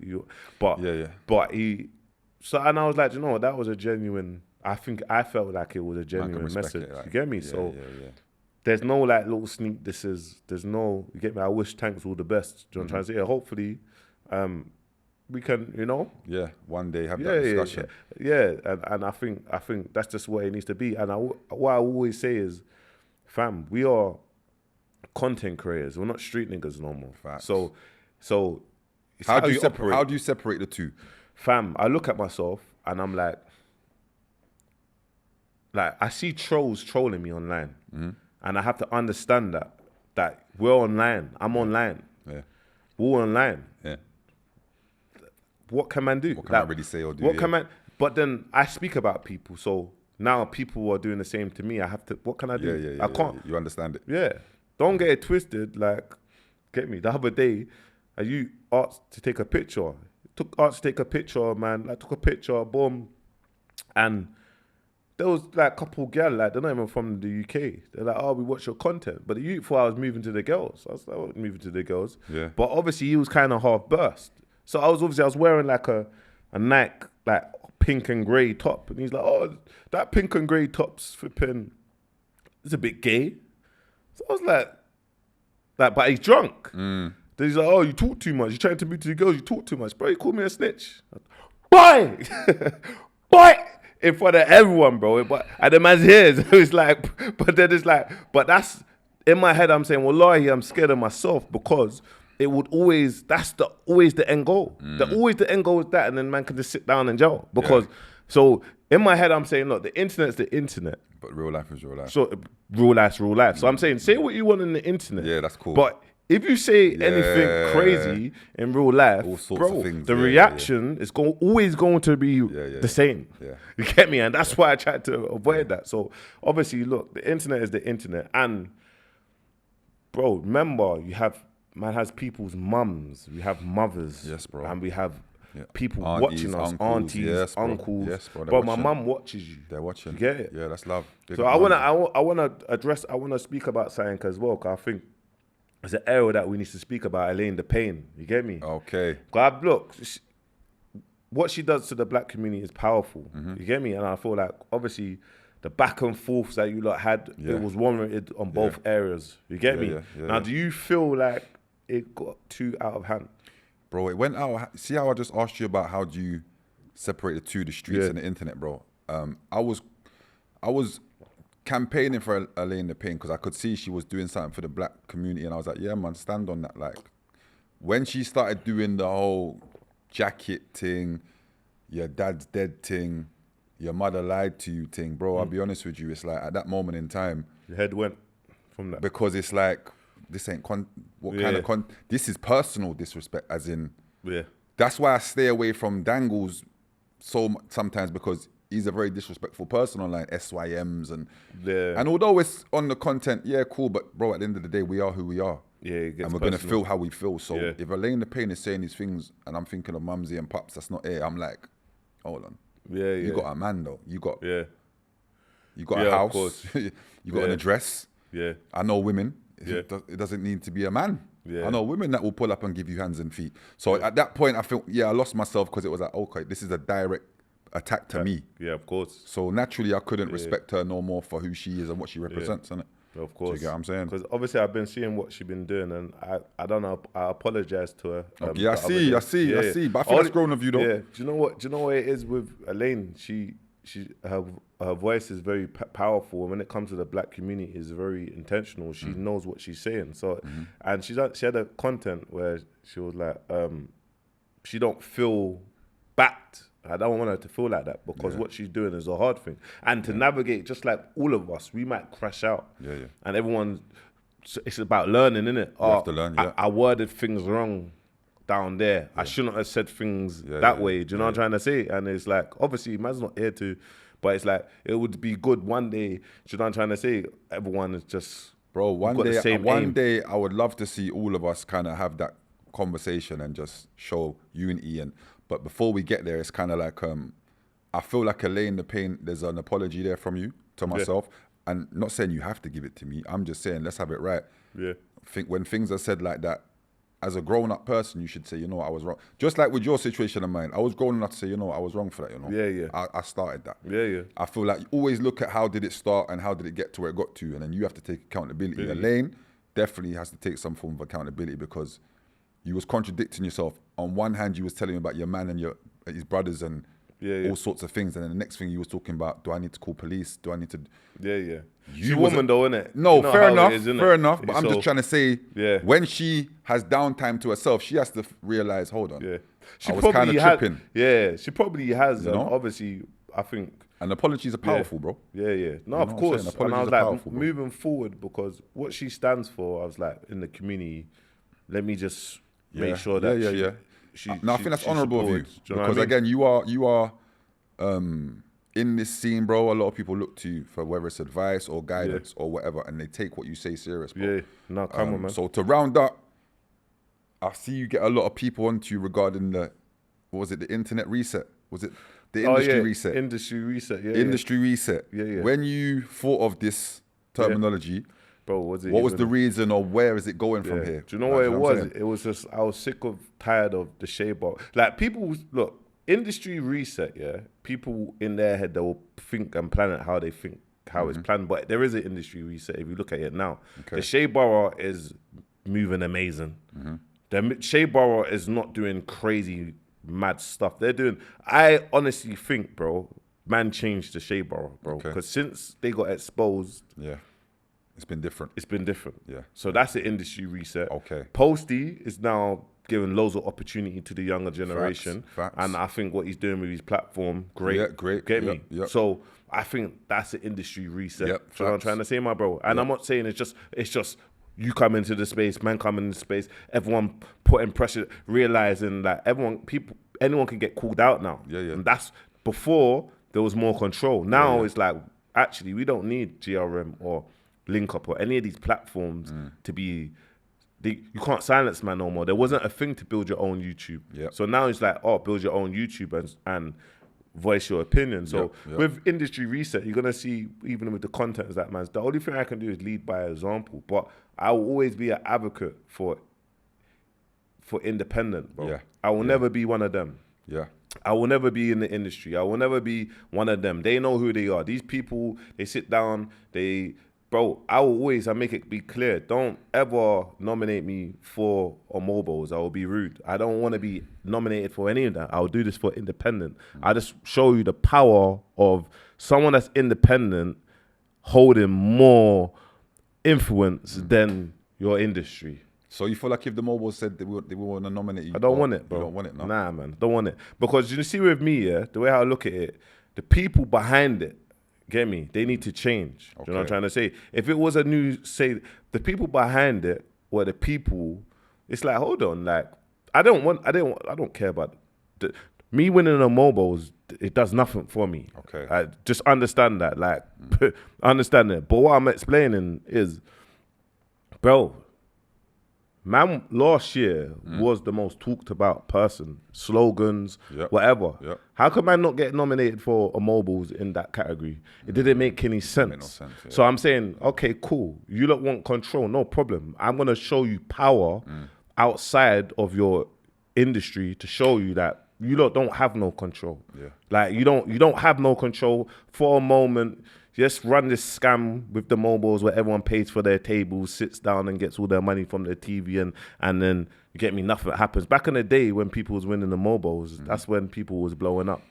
But he. So, and I was like, you know what? That was a genuine. I felt like it was a genuine message. Like, you get me? Yeah, so yeah. there's no like little sneak. There's no. You get me? I wish Tanks all the best. Do you know what I'm trying to say? Hopefully, we can, you know. Yeah, one day have that discussion. Yeah. And I think that's just where it needs to be. And what I always say is, fam, we are content creators. We're not street niggas no more. Facts. So it's How do you operate. How do you separate the two? Fam, I look at myself and I'm like I see trolls trolling me online, and I have to understand that we're online. I'm online. Yeah. We're online. Yeah. What can man do? What can I really say or do? What can man? But then I speak about people, so now people are doing the same to me. I have to. What can I do? Yeah. I can't. You understand it? Yeah. Don't get it twisted. Like, get me. The other day, you asked to take a picture. Asked to take a picture, man. I took a picture, boom, and there was like a couple girl, like they're not even from the UK. They're like, oh, we watch your content. But the youth thought I was moving to the girls. I was like, I wasn't moving to the girls. Yeah. But obviously he was kind of half burst. So I was wearing like a Nike, like pink and grey top. And he's like, oh, that pink and grey top's flipping, it's a bit gay. So I was like, but he's drunk. Then he's like, oh, you talk too much. You're trying to move to the girls, you talk too much. Bro, he called me a snitch. Boy! Boy! In front of everyone, bro. And the man's here. So it's like, but then it's like, but that's, in my head, I'm saying, wallahi, I'm scared of myself because it would always, that's always the end goal. Always the end goal is that, and then man can just sit down and jail. Because, so in my head, I'm saying, look, the internet's the internet. But real life is real life. So real life's real life. So I'm saying, say what you want in the internet. Yeah, that's cool. But if you say anything crazy in real life, all sorts bro, of things, the reaction is always going to be the same. Yeah. You get me? And that's why I tried to avoid that. So obviously, look, the internet is the internet. And bro, remember, man has people's mums, we have mothers. Yes, bro. And we have people Aunties, watching us, uncles, aunties, yes, bro. uncles. Yes, bro, they're Bro, my watching. mum watches you. They're watching. You get it? Yeah, that's love. So I wanna speak about something as well, because I think It's an area that we need to speak about, Elaine the Pain. You get me? Okay. God, look, what she does to the black community is powerful. Mm-hmm. You get me? And I feel like, obviously, the back and forths that you lot had, it was warranted on both areas. You get me? Now, do you feel like it got too out of hand? Bro, it went out. See how I just asked you about how do you separate the two, the streets and the internet, bro? I was campaigning for Elaine the Pain because I could see she was doing something for the black community, and I was like, yeah, man, stand on that. Like, when she started doing the whole jacket thing, your dad's dead thing, your mother lied to you thing, bro, I'll be honest with you, it's like at that moment in time, your head went from that. because it's like, this ain't kind of this is personal disrespect, as in, that's why I stay away from Dangles sometimes, because he's a very disrespectful person online, SYMs and although it's on the content, cool, but bro, at the end of the day, we are who we are. And we're going to feel how we feel. So if Elaine the Pain is saying these things and I'm thinking of Mumsy and Pops, that's not it. I'm like, hold on. You got a man though. You got a house. You got an address. I know women. It doesn't need to be a man. I know women that will pull up and give you hands and feet. So at that point, I felt, I lost myself, because it was like, okay, this is a direct attack to me. Yeah, of course. So naturally, I couldn't respect her no more for who she is and what she represents, innit? Of course. Do you get what I'm saying? Because obviously I've been seeing what she's been doing, and I don't know, I apologize to her. I see. But I think that's grown of you though. Yeah. Do you know what it is with Elaine? Her voice is very powerful, and when it comes to the black community, is very intentional. She knows what she's saying. So, and she had a content where she was like, she don't feel backed. I don't want her to feel like that, because what she's doing is a hard thing. And to navigate, just like all of us, we might crash out. And everyone, it's about learning, isn't it? You have to learn, I worded things wrong down there. I shouldn't have said things that way. Do you know what I'm trying to say? And it's like, obviously, man's not here to, but it's like, it would be good one day. Do you know what I'm trying to say? Everyone is just, bro, one day I would love to see all of us kind of have that conversation and just show unity. But before we get there, it's kind of like, I feel like Elaine the Pain, there's an apology there from you to myself. And not saying you have to give it to me. I'm just saying, let's have it right. When things are said like that, as a grown-up person, you should say, you know what, I was wrong. Just like with your situation of mine, I was grown enough to say, you know what, I was wrong for that, you know? I started that. I feel like you always look at how did it start and how did it get to where it got to, and then you have to take accountability. Elaine definitely has to take some form of accountability, because you was contradicting yourself. On one hand, you was telling me about your man and his brothers and all sorts of things, and then the next thing you was talking about, do I need to call police? Do I need to... She's a woman though, innit? No, fair enough. But I'm just trying to say, when she has downtime to herself, she has to realize, hold on, she I was kind of tripping. She probably has. Obviously, I think... And apologies are powerful, bro. No, of course. And I was like, moving forward, because what she stands for, I was like, in the community, let me just make sure that I think that's honourable of you, because again, you are in this scene, bro. A lot of people look to you for whether it's advice or guidance or whatever, and they take what you say serious, bro. No, come on, man. So to round up, I see you get a lot of people onto you regarding the internet reset? Was it the industry reset? Industry reset, Industry reset. When you thought of this terminology, bro, what was the reason, or where is it going from here? Do you know what it was? It was just, I was tired of the shea bar. Like, people, look, industry reset, people in their head, they will think and plan it how they think, how it's planned. But there is an industry reset if you look at it now. The shea bar is moving amazing. The shea bar is not doing crazy, mad stuff. I honestly think, bro, man changed the shea bar, bro. Because since they got exposed... It's been different. So that's the industry reset. Okay. Posty is now giving loads of opportunity to the younger generation. Facts. And I think what he's doing with his platform, great. Yeah, great. Get me? So I think that's the industry reset. So what I'm trying to say, my bro. And I'm not saying it's just you come into the space, man come into the space, everyone putting pressure, realizing that anyone can get called out now. And that's, before there was more control. Now it's like, actually, we don't need GRM or Link Up or any of these platforms to be... you can't silence man no more. There wasn't a thing to build your own YouTube. So now it's like, build your own YouTube, and voice your opinion. So Yep. with industry reset, you're gonna see even with the contents that man's. The only thing I can do is lead by example. But I will always be an advocate for independent, bro. Yeah. I will never be one of them. Yeah. I will never be in the industry. I will never be one of them. They know who they are. These people, they sit down, I will always, I make it be clear, don't ever nominate me for or mobiles. I will be rude. I don't want to be nominated for any of that. I will do this for independent. I just show you the power of someone that's independent holding more influence than your industry. So you feel like if the mobiles said they want to nominate you, I don't want it, bro. You don't want it, no? Nah, man, don't want it. Because you see with me, yeah, the way I look at it, the people behind it, get me, they need to change. Do you know what I'm trying to say? If it was a new, say, the people behind it were the people, it's like, hold on, like, I don't care about me winning the mobiles, it does nothing for me. Okay. I just understand that, like, understand it. But what I'm explaining is, bro, man, last year was the most talked about person. Slogans, whatever. Yep. How could man not get nominated for a mobiles in that category? It didn't make any sense. Made no sense, yeah. So I'm saying, okay, cool. You lot want control, no problem. I'm gonna show you power outside of your industry to show you that you lot don't have no control. Yeah. Like you don't have no control for a moment. Just run this scam with the mobiles where everyone pays for their tables, sits down and gets all their money from the TV and then you get me, nothing happens. Back in the day when people was winning the mobiles, that's when people was blowing up.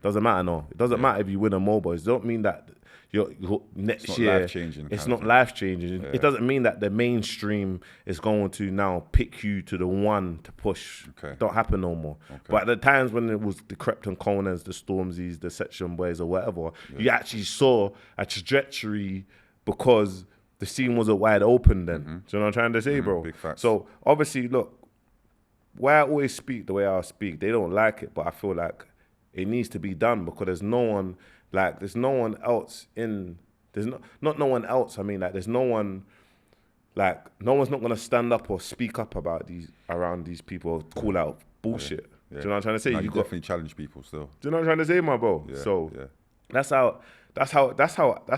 Doesn't matter, no. It doesn't matter if you win a mobile. It don't mean that you're next year life-changing it's kind not of life-changing. Yeah. It doesn't mean that the mainstream is going to now pick you to the one to push. Okay. Don't happen no more. Okay. But at the times when it was the Krypton Conans, the Stormzy's, the Section Boys or whatever, you actually saw a trajectory because the scene wasn't wide open then. Do you know what I'm trying to say, bro? Big facts. So obviously, look, why I always speak the way I speak, they don't like it, but I feel like it needs to be done because there's no one else in, not no one else, I mean, like, there's no one, like, no one's not going to stand up or speak up about around these people or call out bullshit. Yeah. Do you know what I'm trying to say? No, you definitely challenge people still. Do you know what I'm trying to say, my bro? Yeah. So yeah. that's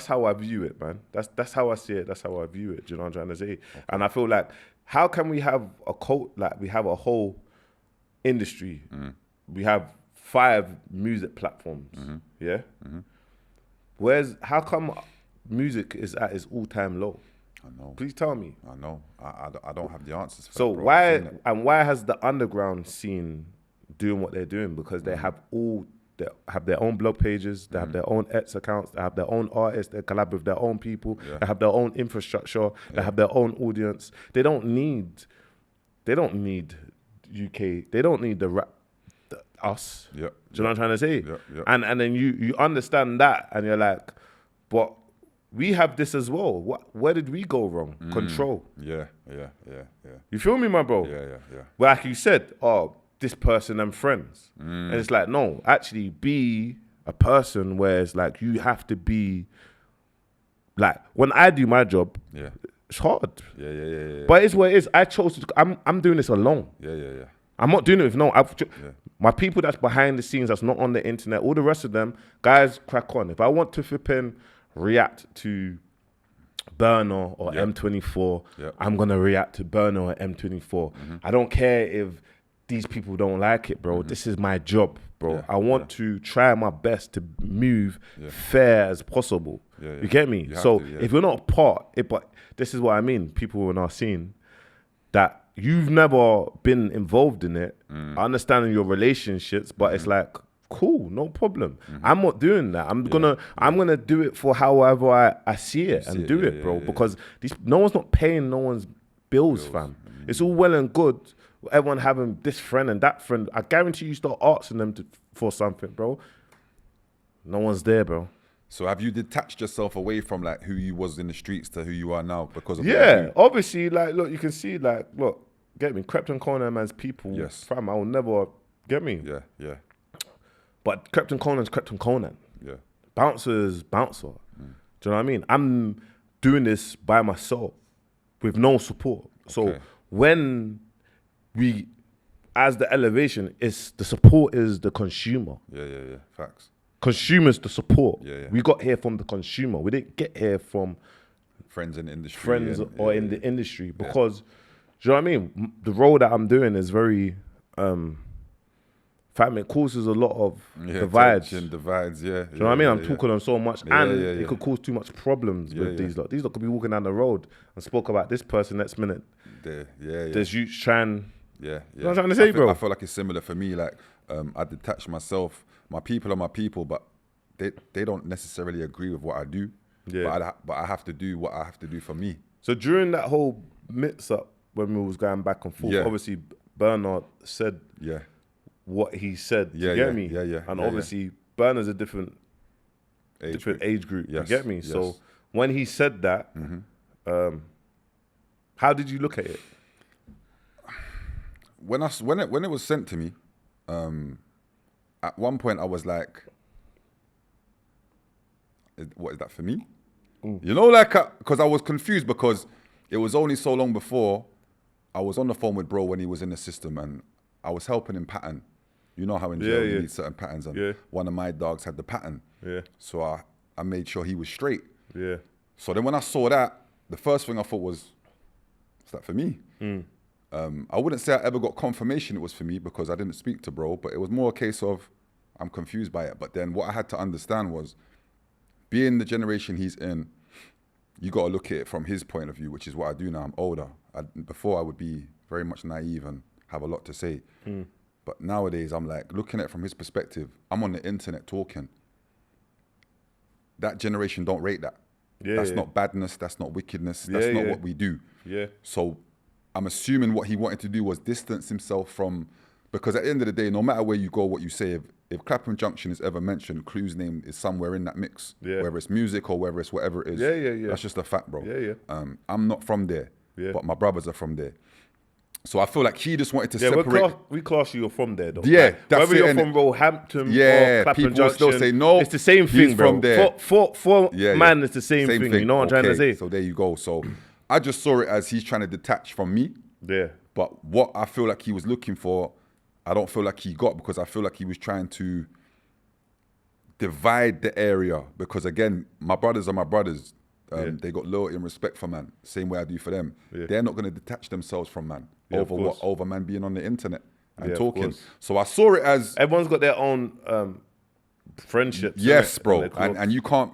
how I view it, man. That's how I see it. That's how I view it. Do you know what I'm trying to say? Okay. And I feel like, how can we have we have a whole industry? We have 5 music platforms. Yeah. How come music is at its all-time low? I know. Please tell me. I know. I don't have the answers for so that, bro. why has the underground scene doing what they're doing? Because they have their own blog pages, they have their own X accounts, they have their own artists, they collab with their own people, they have their own infrastructure, they have their own audience. They don't need UK, they don't need us. Yeah. Do you know what I'm trying to say? Yeah. And then you understand that and you're like, but we have this as well. Where did we go wrong? Control. Yeah. You feel me, my bro? Yeah. Well, like you said, this person and friends. And it's like, no, actually be a person where it's like you have to be, like, when I do my job, it's hard. Yeah. But it's what it is. I chose to, I'm doing this alone. Yeah. I'm not doing it with my people that's behind the scenes, that's not on the internet, all the rest of them, guys, crack on. If I want to flip in, react to Burner or M24, I'm going to react to Burner or M24. I don't care if these people don't like it, bro. This is my job, bro. I want to try my best to move fair as possible. You get me? If you're not a part, but this is what I mean, people in our scene, that you've never been involved in it, I understand your relationships, but it's like, cool, no problem. I'm not doing that. I'm gonna do it for however I see it and do it, bro. Because no one's not paying no one's bills, fam. It's all well and good, everyone having this friend and that friend. I guarantee you start asking them for something, bro. No one's there, bro. So have you detached yourself away from like who you was in the streets to who you are now because of obviously, like, look, you can see, like, look, get me, Krypton Conan man's people, fam, I will never, get me? Yeah. But Krypton Conan's Krypton Conan. Yeah. Bouncer is Bouncer. Do you know what I mean? I'm doing this by myself with no support. So when as the elevation, the support is the consumer. Yeah. Facts. consumers to support. Yeah. We got here from the consumer. We didn't get here from Friends in the industry. friends or in the industry because, do you know what I mean? The role that I'm doing is very, family, it causes a lot of divides. Divides, yeah. Do you know what I mean? I'm talking on so much, and it could cause too much problems with these lot. These lot could be walking down the road and spoke about this person next minute. There's you trying. Yeah. You know what I'm trying to say, bro? I feel like it's similar for me. Like, I detach myself. My people are my people, but they don't necessarily agree with what I do. Yeah. But I have to do what I have to do for me. So during that whole mix-up, when we was going back and forth, obviously Bernard said what he said. You get me? And obviously Bernard's a different age group. Yes. You get me? Yes. So when he said that, how did you look at it? When it was sent to me, at one point I was like, what is that for me? You know, like, because I was confused because it was only so long before I was on the phone with bro when he was in the system and I was helping him pattern. You know how in jail you need certain patterns, and one of my dogs had the pattern. So I made sure he was straight. So then when I saw that, the first thing I thought was, is that for me? I wouldn't say I ever got confirmation it was for me because I didn't speak to bro, but it was more a case of I'm confused by it. But then what I had to understand was, being the generation he's in, you got to look at it from his point of view, which is what I do now. I'm older. Before I would be very much naive and have a lot to say. But nowadays I'm like, looking at it from his perspective, I'm on the internet talking. That generation don't rate that. That's not badness, that's not wickedness, that's not what we do. So I'm assuming what he wanted to do was distance himself from, because at the end of the day, no matter where you go, what you say, if Clapham Junction is ever mentioned, Clue's name is somewhere in that mix, whether it's music or whether it's whatever it is. That's just a fact, bro. I'm not from there, but my brothers are from there. So I feel like he just wanted to separate. We class you from there, though. Yeah, like, whether you're from Roehampton or Clapham people Junction, still say no. It's the same thing, bro. From there. For man, it's the same thing. You know what I'm trying to say? So there you go. So I just saw it as he's trying to detach from me. But what I feel like he was looking for, I don't feel like he got, because I feel like he was trying to divide the area. Because again, my brothers are my brothers. They got loyalty and respect for man, same way I do for them. They're not going to detach themselves from man over man being on the internet and talking. So I saw it as everyone's got their own friendships. Yes, bro, and you can't.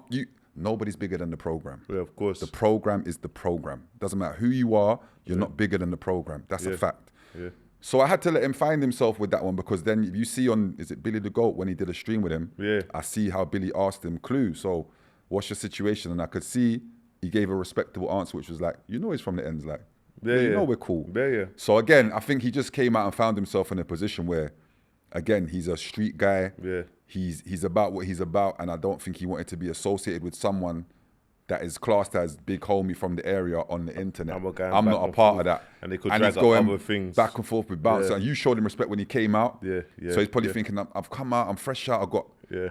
Nobody's bigger than the program. Yeah, of course. The program is the program. Doesn't matter who you are, you're not bigger than the program. That's a fact. So I had to let him find himself with that one, because then if you see on, is it Billy the Goat, when he did a stream with him, I see how Billy asked him, Clue, so what's your situation? And I could see he gave a respectable answer, which was like, you know he's from the ends, like, you know we're cool. So again, I think he just came out and found himself in a position where, again, he's a street guy. He's about what he's about, and I don't think he wanted to be associated with someone that is classed as big homie from the area on the internet. I'm not a part of that. And they could drag up other things. Back and forth with bouncer. And you showed him respect when he came out. So he's probably thinking, I've come out, I'm fresh out, I've got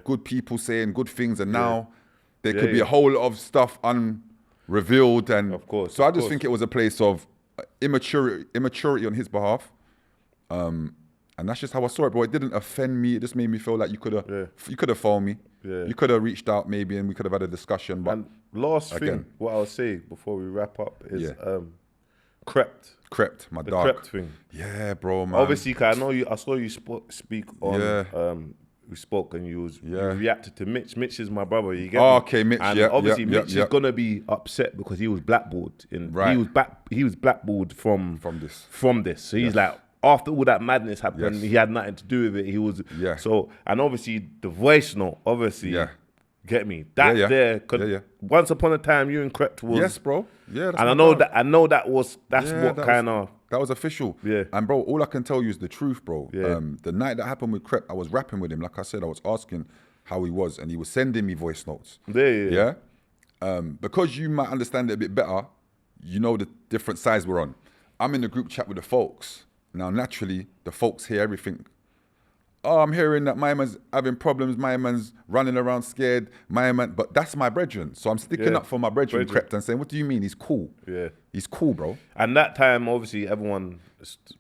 good people saying good things, and now there could be a whole lot of stuff unrevealed. And of course. So I just think it was a place of immaturity on his behalf. And that's just how I saw it, bro. It didn't offend me. It just made me feel like you could have phoned me. You could have reached out maybe, and we could have had a discussion. But and last thing, what I'll say before we wrap up is Crept. Crept, my dog. The Crept thing. Yeah, bro, man. Obviously, cause I saw you speak on. We spoke and you reacted to Mitch. Mitch is my brother. You get me? Okay, Mitch. And obviously, Mitch is gonna be upset because he was blackballed. He was blackballed from this. So he's like, after all that madness happened, he had nothing to do with it. He was so, and obviously the voice note, get me that once upon a time you and Crept was bro. That's and I know that's what kind of that was official. And bro, all I can tell you is the truth, bro. The night that happened with Crept, I was rapping with him. Like I said, I was asking how he was, and he was sending me voice notes. Because you might understand it a bit better, you know the different sides we're on. I'm in the group chat with the folks. Now, naturally, the folks hear everything oh, I'm hearing that my man's having problems, my man's running around scared, my man, but that's my brethren. So I'm sticking up for my brethren, Crept, and saying, what do you mean? He's cool. Yeah. He's cool, bro. And that time, obviously, everyone...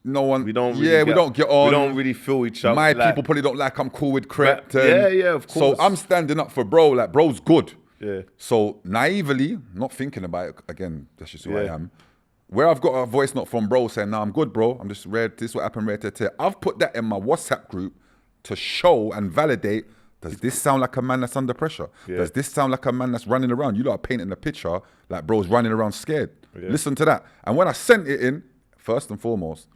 No one, we don't we don't get on. We don't really feel each other. My people probably don't like I'm cool with Crept. Yeah, of course. So I'm standing up for bro, like bro's good. Yeah. So naively, not thinking about it, again, that's just who I am. Where I've got a voice note from bro saying, nah, I'm good, bro. I'm just red. This is what happened, red. I've put that in my WhatsApp group to show and validate, does this sound like a man that's under pressure? Yeah. Does this sound like a man that's running around? You lot are painting a picture like bro's running around scared. Yeah. Listen to that. And when I sent it in, first and foremost,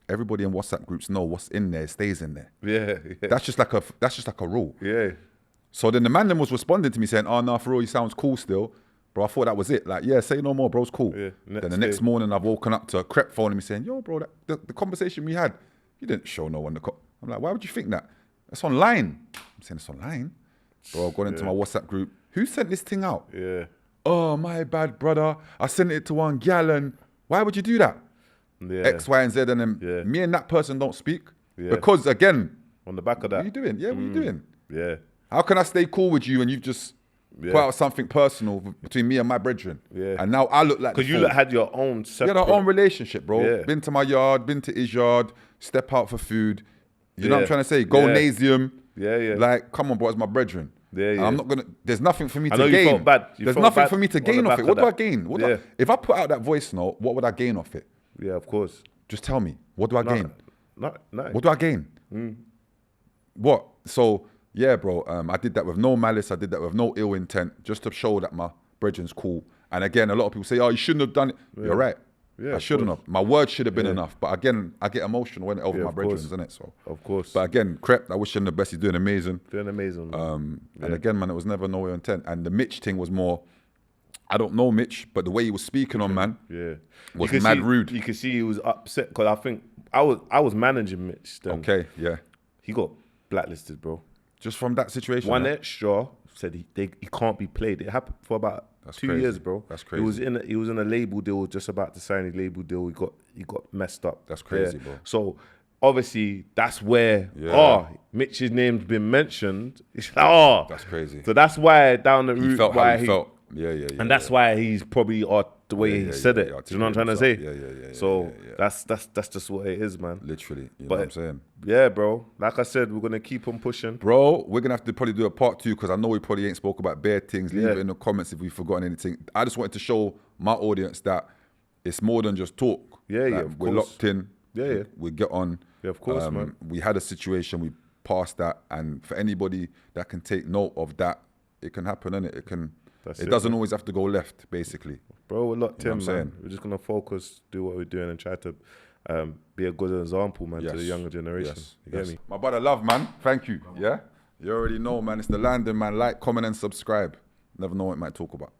everybody in WhatsApp groups know what's in there stays in there. Yeah. That's just like a rule. Yeah. So then the man then was responding to me saying, oh, no, for real, he sounds cool still. Bro, I thought that was it. Like, yeah, say no more, bro's cool. Yeah, then the next morning, I've woken up to a Crept phoning me saying, yo, bro, the conversation we had, you didn't show no one I'm like, why would you think that? It's online. I'm saying it's online. Bro, I've gone into my WhatsApp group. Who sent this thing out? Yeah. Oh, my bad, brother. I sent it to one gal and why would you do that? Yeah. X, Y, and Z. And then me and that person don't speak. Yeah. Because, again, on the back of that. What are you doing? Yeah, what are you doing? Yeah. How can I stay cool with you and you've just put out something personal between me and my brethren? Yeah. And now I look like because you had your own separate... You had our own relationship, bro. Yeah. Been to my yard, been to his yard, step out for food. You know what I'm trying to say? Go Nasium. Yeah. Like, come on, bro, it's my brethren. Yeah. I'm not gonna. There's nothing for me to gain. You felt bad. There's nothing for me to gain off it. What do I gain? If I put out that voice note, what would I gain off it? Yeah, of course. Just tell me. What do I gain? Nothing. What do I gain? What? So yeah, bro. I did that with no malice. I did that with no ill intent, just to show that my brethren's cool. And again, a lot of people say, "Oh, you shouldn't have done it." Yeah. You're right. Yeah, I shouldn't have. My words should have been enough. But again, I get emotional when it over my brethren, isn't it? So of course. But again, Crept, I wish him the best. He's doing amazing. And again, man, it was never no ill intent. And the Mitch thing was more. I don't know Mitch, but the way he was speaking on man, was mad rude. You could see he was upset because I think I was managing Mitch then. Okay, yeah. He got blacklisted, bro. Just from that situation. One extra said he can't be played. It happened for about 2 years, bro. That's crazy. He was in a label deal, just about to sign a label deal. He got messed up. That's crazy, bro. So obviously that's where Mitch's name's been mentioned. It's like, that's crazy. So that's why down the route he felt how he felt. Yeah. And that's why he's probably the way he said it. Do you know what I'm trying to say? Yeah. So that's just what it is, man. Literally. You know what I'm saying? Yeah, bro. Like I said, we're gonna keep on pushing. Bro, we're gonna have to probably do a part 2 because I know we probably ain't spoke about bare things. Leave it in the comments if we've forgotten anything. I just wanted to show my audience that it's more than just talk. We're locked in. We get on. Yeah, of course, man. We had a situation, we passed that, and for anybody that can take note of that, it can happen, innit? It doesn't always have to go left, basically. Bro, we're locked in, man. We're just going to focus, do what we're doing, and try to be a good example, man, to the younger generation. You get me? My brother, love, man. Thank you. Yeah? You already know, man. It's the Landon, man. Like, comment, and subscribe. Never know what we might talk about.